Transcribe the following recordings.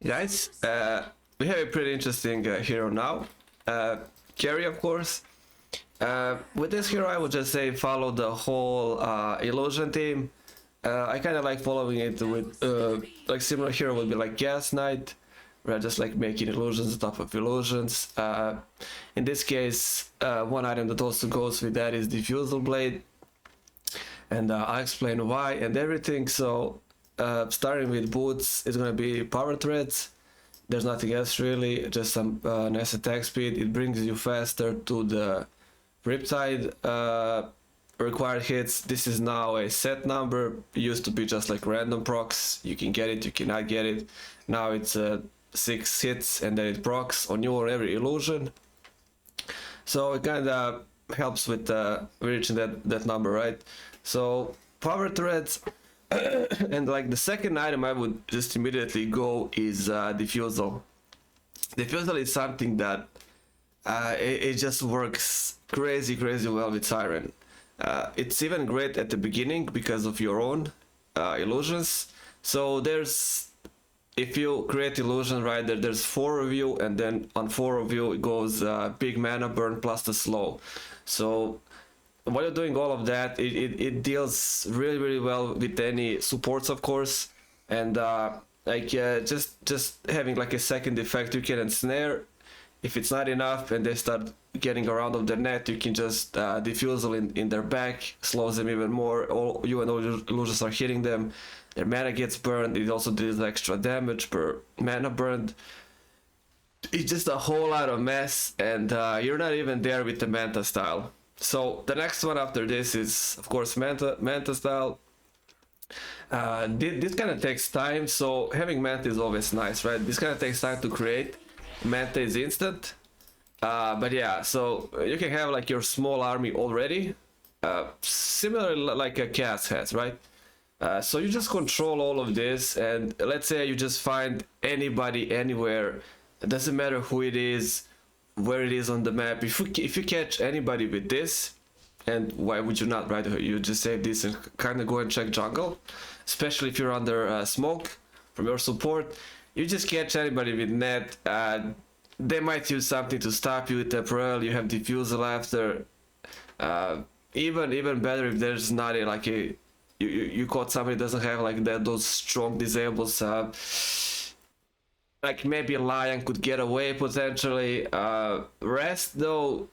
Guys, we have a pretty interesting hero now. Carry, of course. With this hero, I would just say follow the whole illusion team. I kind of like following it with like similar hero would be like Gas Knight, where I just like making illusions on top of illusions. In this case, one item that also goes with that is Diffusal Blade, and I'll explain why and everything. So, starting with boots, it's gonna be Power Threads. There's nothing else really, just some nice attack speed. It brings you faster to the Riptide required hits. This is now a set number. It used to be just like random procs. You can get it, you cannot get it. Now it's 6 hits and then it procs on you or every illusion. So it kind of helps with reaching that number, right? So Power Threads. And like the second item I would just immediately go is Diffusal. Diffusal is something that it just works crazy well with Siren. It's even great at the beginning because of your own illusions. So if you create illusion right there's 4 of you, and then on 4 of you it goes big mana burn plus the slow. So while you're doing all of that, it deals really well with any supports, of course, and just having like a second effect, you can ensnare. If it's not enough and they start getting around of the net, you can just Diffusal in their back, slows them even more. All your illusions are hitting them, their mana gets burned. It also deals extra damage per mana burned. It's just a whole lot of mess, and you're not even there with the Manta style. So the next one after this is, of course, Manta style. This kind of takes time, so having Manta is always nice, right? This kind of takes time to create. Manta is instant. But yeah, so you can have like your small army already, similar like a Cass has, right? So you just control all of this, and let's say you just find anybody anywhere. It doesn't matter who it is, where it is on the map. If you catch anybody with this, and why would you not, right? You just save this and kind of go and check jungle, especially if you're under smoke from your support. You just catch anybody with net. They might use something to stop you with temporal. You have Diffusal after. Even better if there's not you caught somebody that doesn't have like those strong disables. Like maybe Lion could get away potentially. Rest though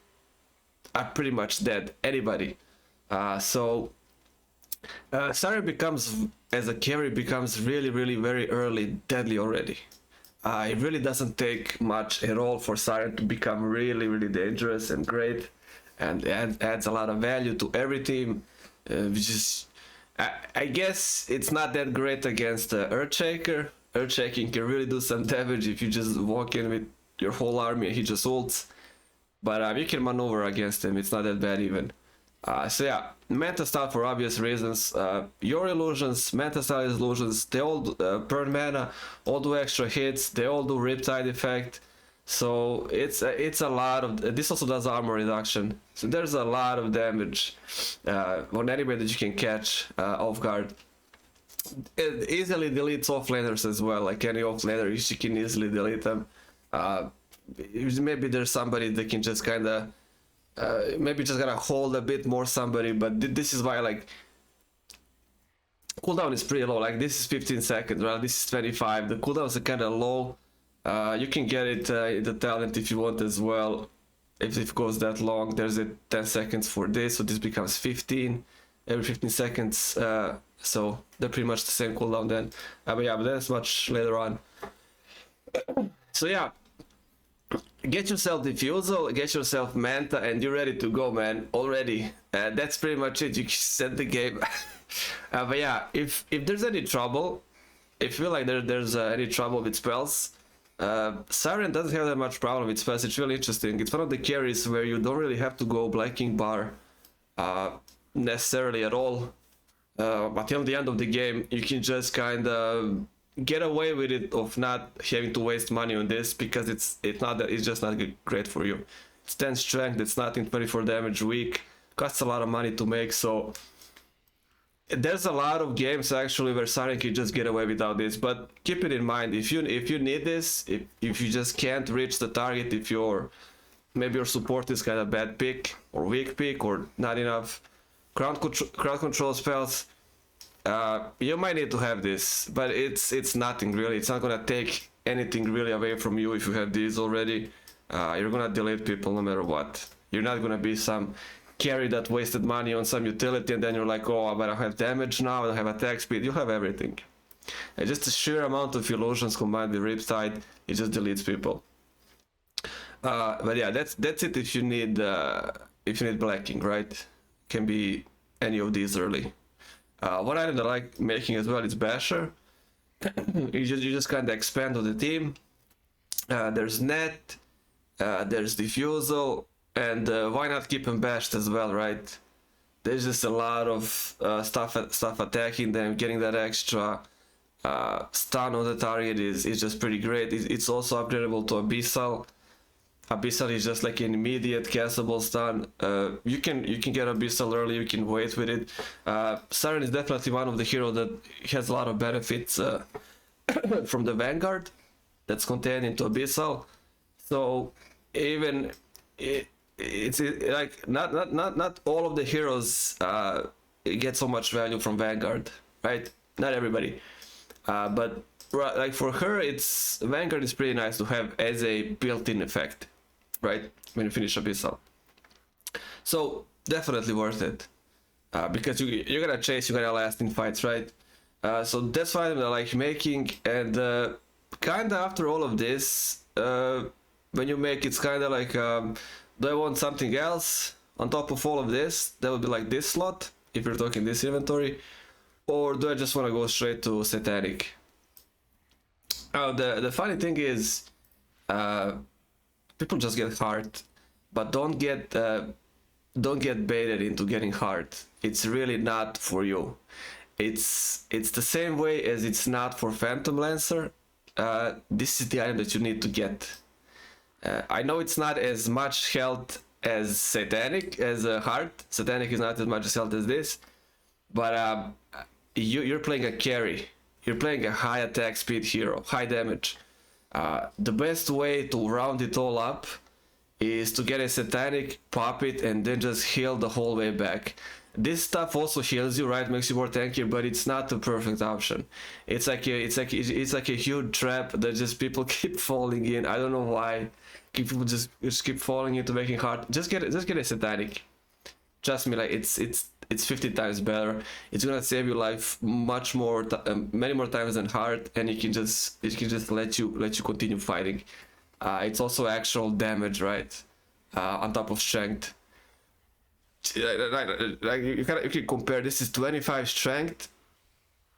are pretty much dead. Anybody. So Siren becomes, as a carry, becomes really very early deadly already. It really doesn't take much at all for Siren to become really dangerous and great, and adds a lot of value to every team. Which is, I guess it's not that great against Earthshaker. Earthshaking can really do some damage if you just walk in with your whole army and he just ults. But you can maneuver against him, it's not that bad even. So yeah, Manta style for obvious reasons. Your illusions, Manta style illusions, they all burn mana, all do extra hits, they all do Riptide effect. So it's a lot of, this also does armor reduction. So there's a lot of damage on anybody that you can catch off guard. It easily deletes offlaners as well, like any offlaner, you can easily delete them. Maybe there's somebody that can just kind of maybe just gonna hold a bit more somebody, but this is why like cooldown is pretty low. Like this is 15 seconds, right? This is 25. The cooldowns are kind of low. You can get it in the talent if you want as well. If it goes that long, there's a 10 seconds for this, so this becomes 15 every 15 seconds. So they're pretty much the same cooldown then. But yeah, but that's much later on. So yeah, get yourself Diffusal, get yourself Manta, and you're ready to go, man. Already. That's pretty much it. You can set the game. But yeah, if there's any trouble, if you feel like there's any trouble with spells, Siren doesn't have that much problem with spells. It's really interesting. It's one of the carries where you don't really have to go Blacking Bar necessarily at all. But till the end of the game, you can just kind of get away with it of not having to waste money on this, because it's just not great for you. It's 10 strength, it's nothing, 24 damage weak, costs a lot of money to make, so there's a lot of games actually where Siren can just get away without this, but keep it in mind, if you need this, if you just can't reach the target, if maybe your support is kind of bad pick or weak pick or not enough crowd control spells, you might need to have this, but it's nothing really. It's not gonna take anything really away from you if you have these already. You're gonna delete people no matter what. You're not gonna be some carry that wasted money on some utility and then you're like, oh, but I have damage now, I don't have attack speed. You have everything. And just the sheer amount of illusions combined with Riptide, it just deletes people. But yeah, that's it if you need blacking, right? Can be any of these early. One item that I like making as well is Basher. you just kind of expand on the team. There's Net, there's Diffusal, and why not keep them bashed as well, right? There's just a lot of stuff attacking them, getting that extra stun on the target is just pretty great. It's also upgradable to Abyssal. Abyssal is just like an immediate castable stun. You can get Abyssal early, you can wait with it. Siren is definitely one of the heroes that has a lot of benefits from the Vanguard that's contained into Abyssal. So even it's like not all of the heroes get so much value from Vanguard, right? Not everybody, but like for her, Vanguard is pretty nice to have as a built-in effect, right? When you finish Abyssal, so definitely worth it because you're gonna chase, you're gonna last in fights, right? So that's why I like making, and kinda after all of this, when you make it's kind of like. Do I want something else on top of all of this? That would be like this slot, if you're talking this inventory. Or do I just want to go straight to Satanic? The funny thing is, people just get hard, but don't get baited into getting hard. It's really not for you. It's the same way as it's not for Phantom Lancer. This is the item that you need to get. I know it's not as much health as Satanic, as Heart. Satanic is not as much health as this, but you're playing a carry. You're playing a high attack speed hero, high damage. The best way to round it all up is to get a Satanic, pop it, and then just heal the whole way back. This stuff also heals you, right? Makes you more tanky, but it's not the perfect option. It's like a huge trap that just people keep falling in. I don't know why. People just keep falling into making hard. Just get a Satanic. Trust me, like it's 50 times better. It's gonna save your life much more, many more times than hard, and it can just let you continue fighting. It's also actual damage, right? On top of strength. Like you can compare. This is 25 strength.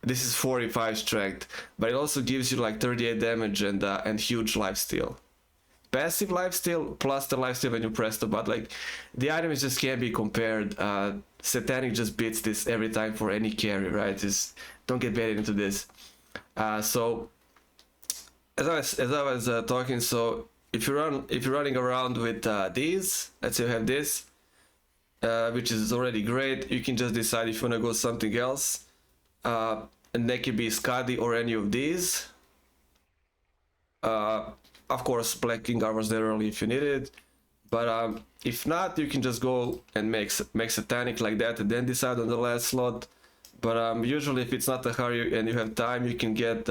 This is 45 strength, but it also gives you like 38 damage and huge lifesteal. Passive lifesteal plus the lifesteal when you press the button. Like the items just can't be compared. Satanic just beats this every time for any carry, right? Just don't get baited into this. So as I was talking, so if you're running around with these, let's say you have this, which is already great, you can just decide if you want to go something else, and that could be Skadi or any of these. Of course, Black King Armor's there early if you need it, but if not, you can just go and make Satanic like that and then decide on the last slot. But usually, if it's not a hurry and you have time, you can get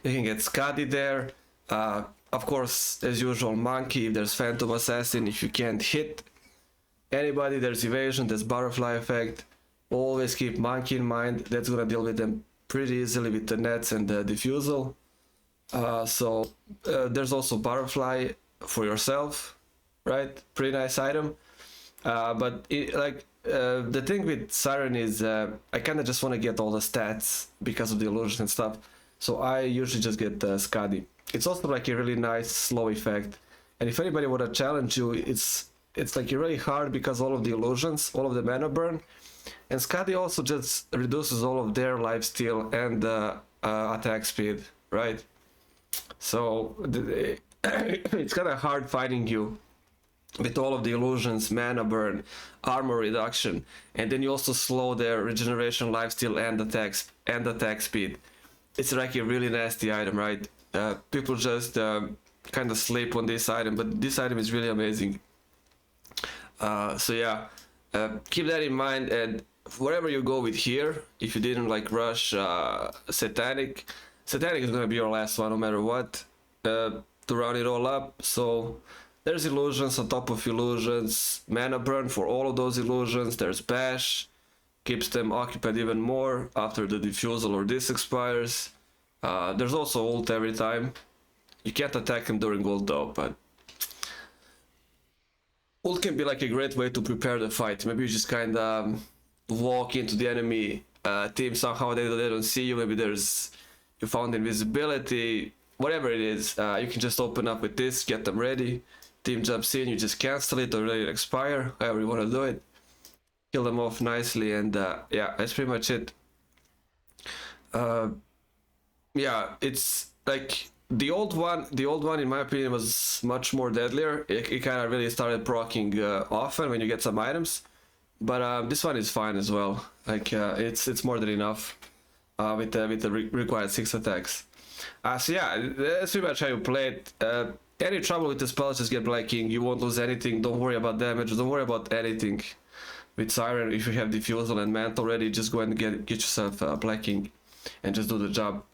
Skadi there. Of course, as usual, Monkey. If there's Phantom Assassin, if you can't hit anybody, there's Evasion, there's Butterfly Effect. Always keep Monkey in mind. That's gonna deal with them pretty easily with the nets and the Diffusal. So there's also Butterfly for yourself, right? Pretty nice item. But the thing with Siren is I kind of just want to get all the stats because of the illusion and stuff. So I usually just get Skadi. It's also like a really nice slow effect. And if anybody would challenge you, it's like really hard because all of the illusions, all of the mana burn. And Skadi also just reduces all of their lifesteal and attack speed, right? So it's kind of hard fighting you with all of the illusions, mana burn, armor reduction, and then you also slow their regeneration, lifesteal, and attack speed. It's like a really nasty item, right? People just kind of sleep on this item, but this item is really amazing. So yeah, keep that in mind, and wherever you go with here, if you didn't like rush Satanic is gonna be your last one no matter what, to round it all up. So there's illusions on top of illusions, mana burn for all of those illusions, there's bash, keeps them occupied even more after the diffusal or this expires. There's also ult every time. You can't attack him during ult though, but ult can be like a great way to prepare the fight. Maybe you just kind of walk into the enemy team, somehow they don't see you, maybe you found invisibility, whatever it is, you can just open up with this, get them ready, team jumps in, you just cancel it or let it expire, however you want to do it, kill them off nicely, and yeah, that's pretty much it. Yeah, it's like the old one in my opinion was much more deadlier. It kind of really started proccing often when you get some items, but this one is fine as well. Like it's more than enough with the required 6 attacks. So yeah, that's pretty much how you play it. Any trouble with the spells, just get Black King. You won't lose anything. Don't worry about damage. Don't worry about anything. With Siren, if you have Diffusal and Mantle ready, just go and get yourself Black King and just do the job.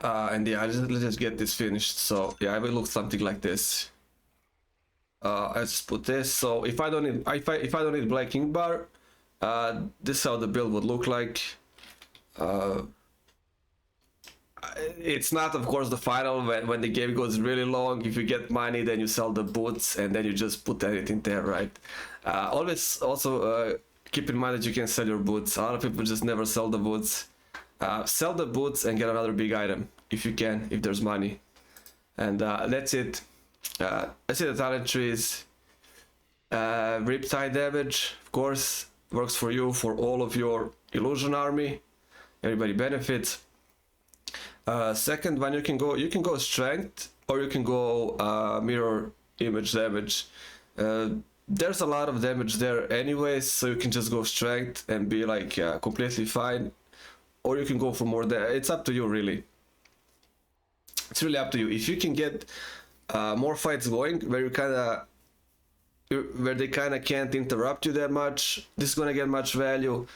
And yeah, let's just get this finished. So yeah, it will look something like this. I just put this. So if I don't need Black King bar, this is how the build would look like. It's not, of course, the final when the game goes really long. If you get money, then you sell the boots, and then you just put anything there, right? Always also keep in mind that you can sell your boots. A lot of people just never sell the boots. Sell the boots and get another big item if you can, if there's money. And that's it. That's it. The talent trees. Riptide damage, of course, works for you for all of your illusion army. Everybody benefits. Second one, you can go strength, or you can go mirror image damage. There's a lot of damage there anyways, so you can just go strength and be like completely fine, or you can go for more. It's up to you, really. It's really up to you. If you can get more fights going where they kind of can't interrupt you that much, this is gonna get much value.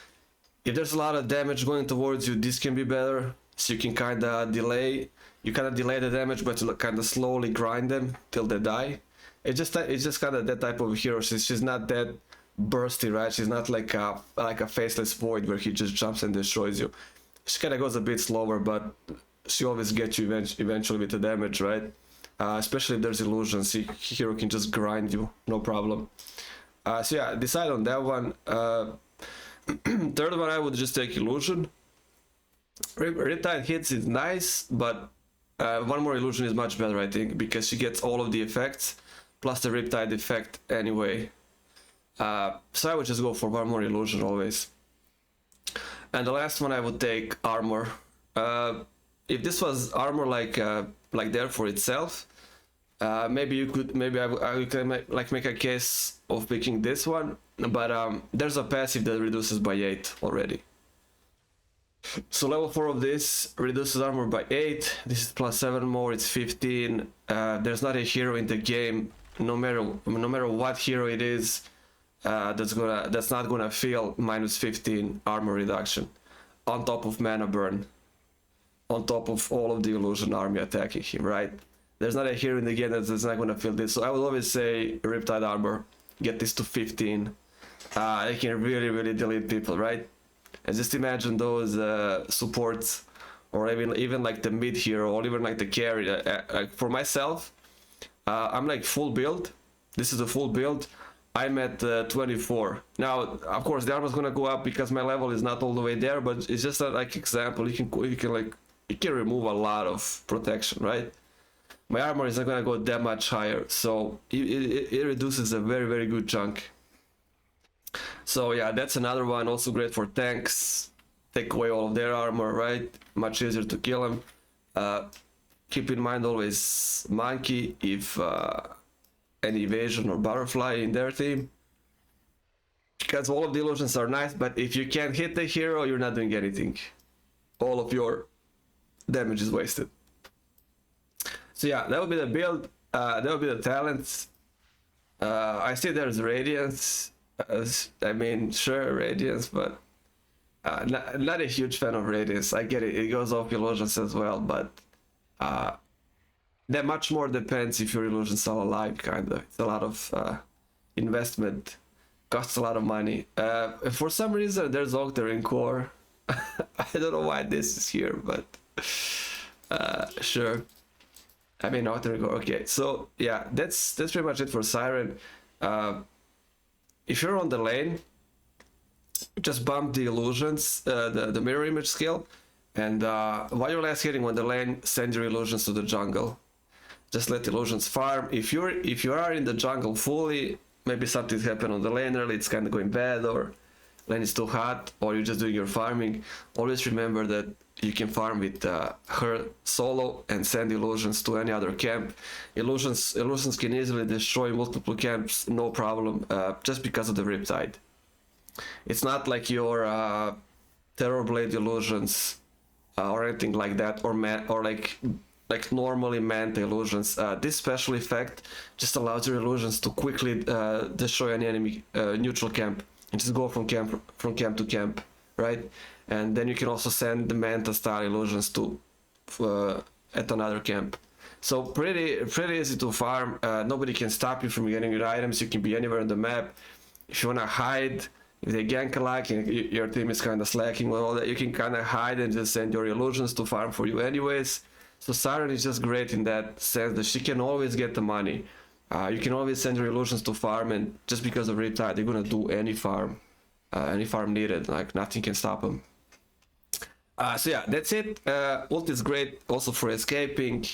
If there's a lot of damage going towards you, this can be better. So you can kind of delay the damage, but you kind of slowly grind them till they die. It's just kind of that type of hero. She's not that bursty, right? She's not like a faceless void where he just jumps and destroys you. She kind of goes a bit slower, but she always gets you eventually with the damage, right? Especially if there's illusions, hero can just grind you, no problem. So yeah, decide on that one. Third one, I would just take illusion. Riptide hits is nice, but one more illusion is much better, I think, because she gets all of the effects plus the Riptide effect anyway. So I would just go for one more illusion always. And the last one, I would take armor. If this was armor like there for itself, maybe I could make a case of picking this one, but there's a passive that reduces by 8 already. So level 4 of this reduces armor by 8. This is plus 7 more, it's 15. There's not a hero in the game, no matter what hero it is, that's not gonna feel minus 15 armor reduction on top of mana burn, on top of all of the illusion army attacking him, right? There's not a hero in the game that's not gonna feel this. So I would always say Riptide armor, get this to 15. They can really delete people, right? And just imagine those supports, or even like the mid hero, or even like the carry. Like for myself, I'm like full build. This is the full build. I'm at 24. Now, of course, the armor is gonna go up because my level is not all the way there. But it's just a like example. You can remove a lot of protection, right? My armor is not gonna go that much higher, so it reduces a very good chunk. So yeah, that's another one, also great for tanks. Take away all of their armor, right? Much easier to kill them. Keep in mind always monkey. If any evasion or butterfly in their team. Because all of the illusions are nice, but if you can't hit the hero, you're not doing anything. All of your damage is wasted. So yeah, that would be the build. That would be the talents. I see there's Radiance. I mean, sure, Radiance, but not a huge fan of Radiance. I get it. It goes off illusions as well, but that much more depends if your illusions are alive, kind of. It's a lot of investment. Costs a lot of money. For some reason, there's Octarine Core. I don't know why this is here, but sure. I mean, Octarine Core. Okay, so yeah, that's pretty much it for Siren. If you're on the lane, just bump the illusions, the mirror image skill, and while you're last hitting on the lane, send your illusions to the jungle. Just let illusions farm. If you are in the jungle fully, maybe something happened on the lane early, it's kind of going bad, or lane is too hot, or you're just doing your farming. Always remember that you can farm with her solo and send illusions to any other camp. Illusions can easily destroy multiple camps, no problem, just because of the Riptide. It's not like your Terrorblade illusions or anything like that, or like normally Manta illusions. This special effect just allows your illusions to quickly destroy any enemy neutral camp and just go from camp to camp, right? And then you can also send the Manta style illusions to at another camp. So pretty easy to farm. Nobody can stop you from getting your items. You can be anywhere on the map. If you wanna hide, if they gank a lot and your team is kind of slacking with all that, you can kind of hide and just send your illusions to farm for you anyways. So Siren is just great in that sense that she can always get the money. You can always send your illusions to farm, and just because of Riptide, they're gonna do any farm needed. Like nothing can stop them. So yeah, that's it. Ult is great also for escaping.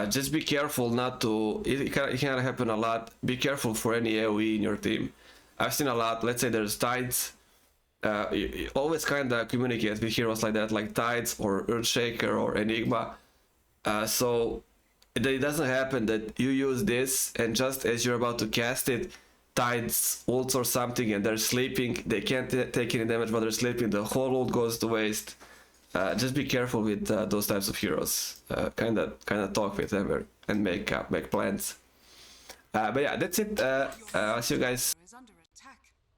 Just be careful not to. It can happen a lot. Be careful for any AOE in your team. I've seen a lot. Let's say there's Tides. You always kind of communicate with heroes like that, like Tides or Earthshaker or Enigma. So it doesn't happen that you use this and just as you're about to cast it, Tides ults or something and they're sleeping. They can't take any damage while they're sleeping. The whole ult goes to waste. Just be careful with those types of heroes. Kind of talk with them and make plans. But yeah, that's it. I'll see you guys.